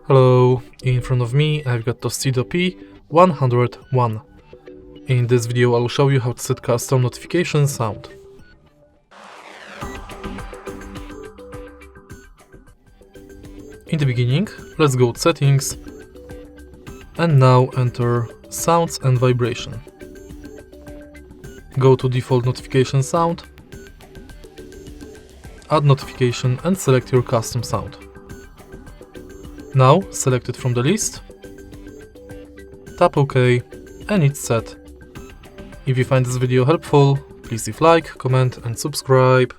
Hello, in front of me I've got TOSCIDO P101. In this video I'll show you how to set custom notification sound. In the beginning, let's go to settings and now enter sounds and vibration. Go to default notification sound, add notification and select your custom sound. Now select it from the list, tap OK and it's set. If you find this video helpful, please leave like, comment and subscribe.